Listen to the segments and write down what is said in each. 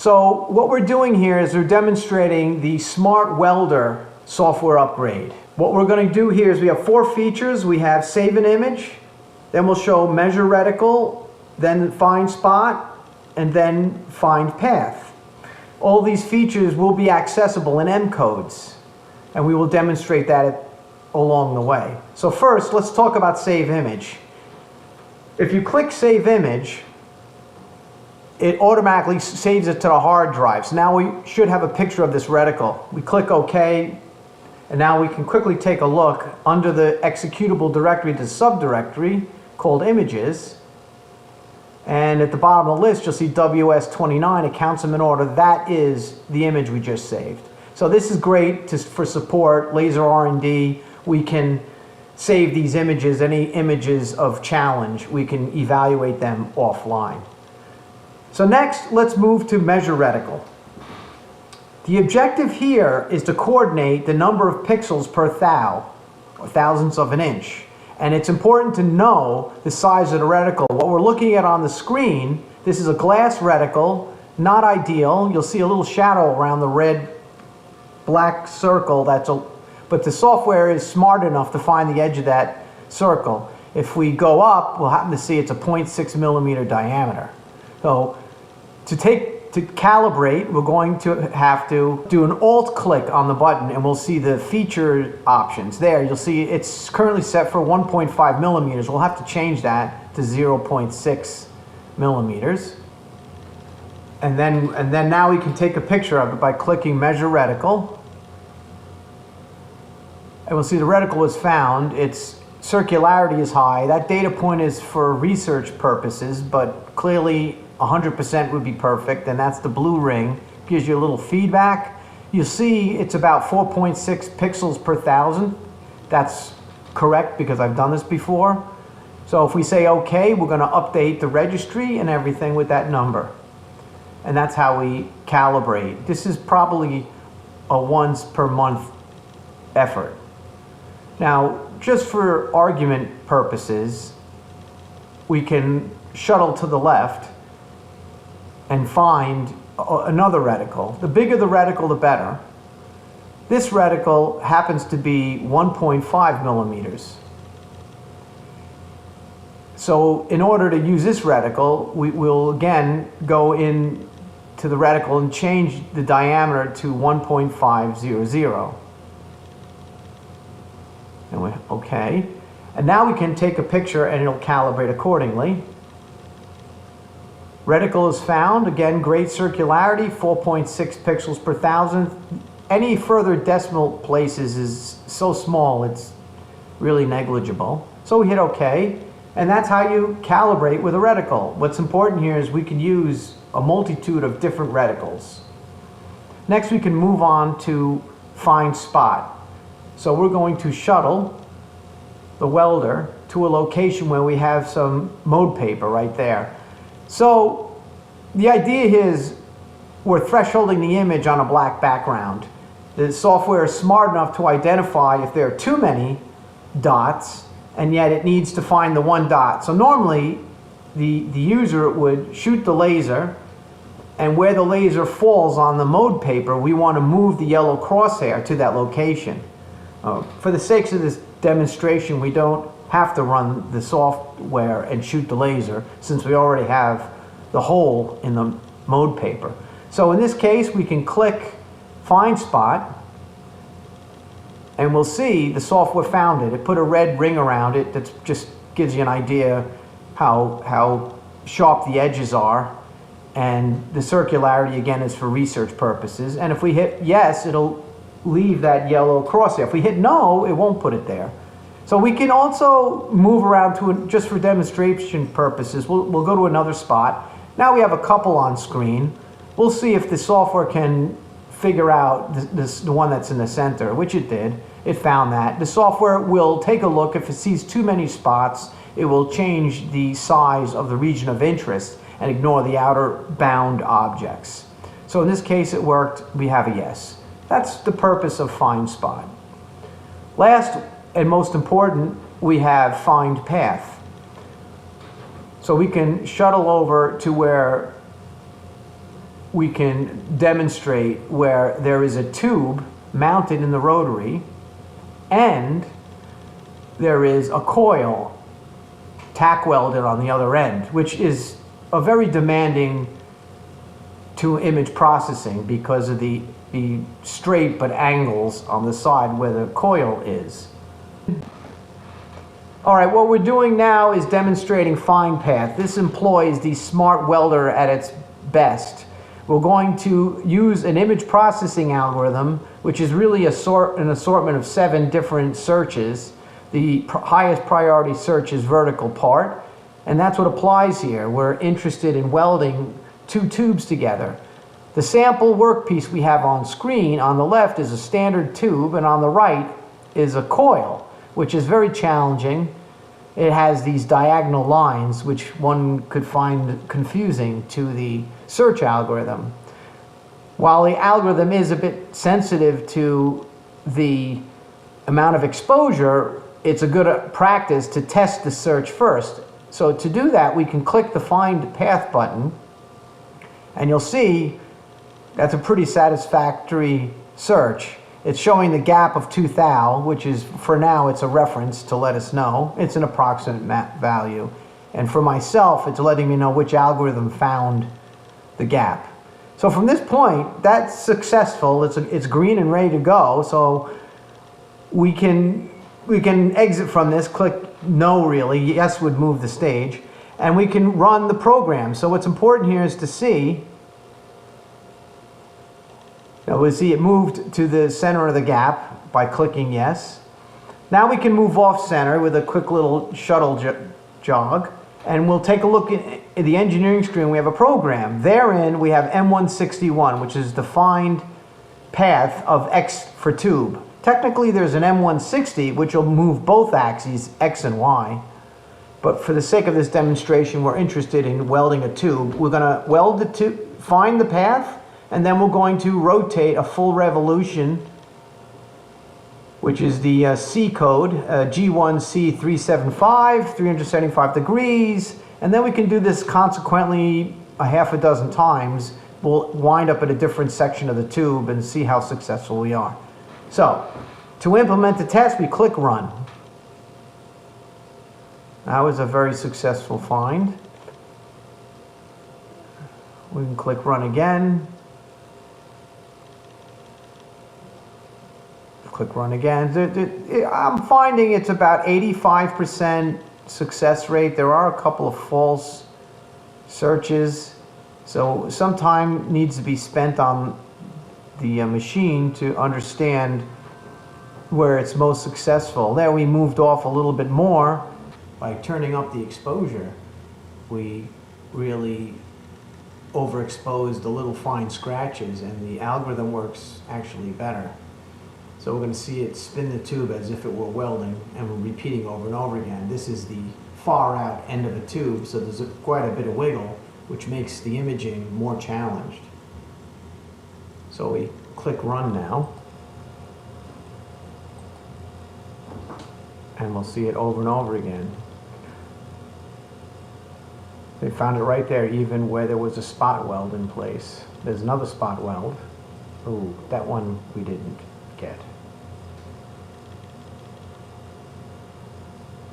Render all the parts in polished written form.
So what we're doing here is we're demonstrating the Smart Welder software upgrade. What we're going to do here is we have 4 features. We have save an image, then we'll show measure reticle, then find spot, and then find path. All these features will be accessible in M codes, and we will demonstrate that along the way. So first, let's talk about save image. If you click save image, it automatically saves it to the hard drive. So now we should have a picture of this reticle. We click OK, and now we can quickly take a look under the executable directory, the subdirectory called images. And at the bottom of the list, you'll see WS29. It counts them in order. That is the image we just saved. So this is great for support, laser R&D. We can save these images, any images of challenge. We can evaluate them offline. So next, let's move to measure reticle. The objective here is to coordinate the number of pixels per thou, or thousandths of an inch. And it's important to know the size of the reticle. What we're looking at on the screen, this is a glass reticle, not ideal. You'll see a little shadow around the red black circle. But the software is smart enough to find the edge of that circle. If we go up, we'll happen to see it's a 0.6 millimeter diameter. So to calibrate, we're going to have to do an alt click on the button, and we'll see the feature options. There, you'll see it's currently set for 1.5 millimeters. We'll have to change that to 0.6 millimeters. And then now we can take a picture of it by clicking measure reticle. And we'll see the reticle is found. Its circularity is high. That data point is for research purposes, but clearly 100% would be perfect, and that's the blue ring. Gives you a little feedback. You see it's about 4.6 pixels per thousand. That's correct because I've done this before. So if we say OK, we're going to update the registry and everything with that number. And that's how we calibrate. This is probably a once per month effort. Now, just for argument purposes, we can shuttle to the left and find another reticle. The bigger the reticle, the better. This reticle happens to be 1.5 millimeters. So in order to use this reticle, we will again go in to the reticle and change the diameter to 1.500. And okay. And now we can take a picture and it'll calibrate accordingly. Reticle is found. Again, great circularity, 4.6 pixels per thousand. Any further decimal places is so small, it's really negligible. So we hit OK, and that's how you calibrate with a reticle. What's important here is we can use a multitude of different reticles. Next, we can move on to find spot. So we're going to shuttle the welder to a location where we have some mode paper right there. So the idea here is we're thresholding the image on a black background. The software is smart enough to identify if there are too many dots, and yet it needs to find the one dot. So normally the user would shoot the laser, and where the laser falls on the mode paper, we want to move the yellow crosshair to that location. For the sakes of this demonstration, we don't have to run the software and shoot the laser, since we already have the hole in the mode paper. So in this case, we can click find spot, and we'll see the software found it. It put a red ring around it that just gives you an idea how sharp the edges are. And the circularity, again, is for research purposes. And if we hit yes, it'll leave that yellow crosshair. If we hit no, it won't put it there. So we can also move around to, just for demonstration purposes, we'll go to another spot. Now we have a couple on screen. We'll see if the software can figure out the one that's in the center, which it did. It found that. The software will take a look. If it sees too many spots, it will change the size of the region of interest and ignore the outer bound objects. So in this case, it worked. We have a yes. That's the purpose of find spot. Last and most important, we have find path. So we can shuttle over to where we can demonstrate where there is a tube mounted in the rotary and there is a coil tack welded on the other end, which is a very demanding to image processing because of the straight but angles on the side where the coil is. All right, what we're doing now is demonstrating fine path. This employs the smart welder at its best. We're going to use an image processing algorithm, which is really an assortment of 7 different searches. The highest priority search is vertical part, and that's what applies here. We're interested in welding 2 tubes together. The sample workpiece we have on screen on the left is a standard tube, and on the right is a coil, which is very challenging. It has these diagonal lines, which one could find confusing to the search algorithm. While the algorithm is a bit sensitive to the amount of exposure, it's a good practice to test the search first. So to do that, we can click the Find Path button, and you'll see that's a pretty satisfactory search. It's showing the gap of 2 thou, which is, for now, it's a reference to let us know. It's an approximate value. And for myself, it's letting me know which algorithm found the gap. So from this point, that's successful. It's green and ready to go. So we can exit from this, click no really, yes would move the stage, and we can run the program. So what's important here is to see, now we'll see it moved to the center of the gap by clicking yes. Now we can move off center with a quick little shuttle jog, and we'll take a look at the engineering screen. We have a program. Therein we have M161, which is defined path of X for tube. Technically there's an M160, which will move both axes, X and Y. But for the sake of this demonstration, we're interested in welding a tube. We're going to weld the tube, find the path, and then we're going to rotate a full revolution, which is the C code, G1C375, 375 degrees. And then we can do this consequently a half a dozen times. We'll wind up at a different section of the tube and see how successful we are. So, to implement the test, we click Run. That was a very successful find. We can click Run again. Click Run again. I'm finding it's about 85% success rate. There are a couple of false searches, so some time needs to be spent on the machine to understand where it's most successful. There we moved off a little bit more. By turning up the exposure, we really overexposed the little fine scratches, and the algorithm works actually better. So we're going to see it spin the tube as if it were welding, and we're repeating over and over again. This is the far out end of a tube, so there's quite a bit of wiggle, which makes the imaging more challenged. So we click Run now, and we'll see it over and over again. They found it right there, even where there was a spot weld in place. There's another spot weld. Ooh, that one we didn't get.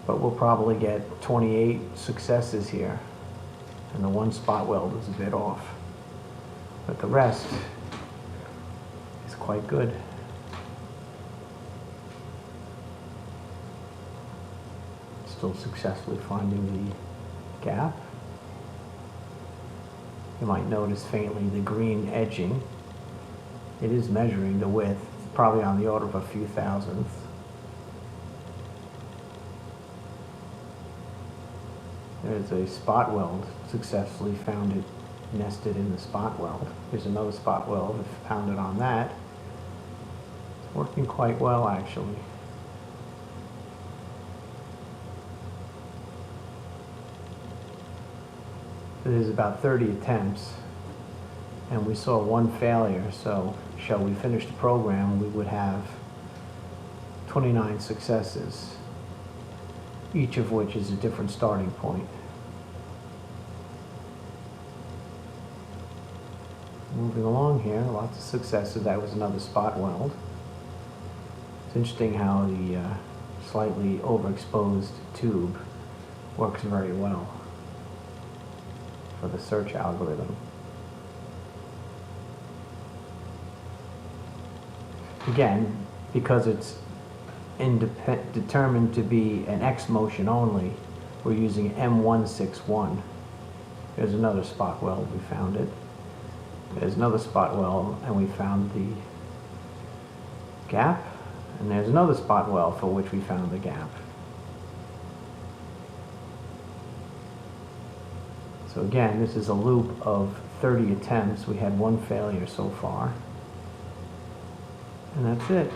But we'll probably get 28 successes here. And the one spot weld is a bit off. But the rest is quite good. Still successfully finding the gap. You might notice faintly the green edging. It is measuring the width, probably on the order of a few thousandths. There's a spot weld, successfully found it nested in the spot weld. There's another spot weld, found it on that. It's working quite well actually. There's about 30 attempts, and we saw one failure, so shall we finish the program, we would have 29 successes, each of which is a different starting point. moving along here, lots of successes. That was another spot weld. It's interesting how the slightly overexposed tube works very well for the search algorithm. Again, because it's determined to be an X motion only, we're using M161. There's another spot weld, we found it. There's another spot weld, and we found the gap. And there's another spot weld for which we found the gap. So again, this is a loop of 30 attempts. We had one failure so far. And that's it.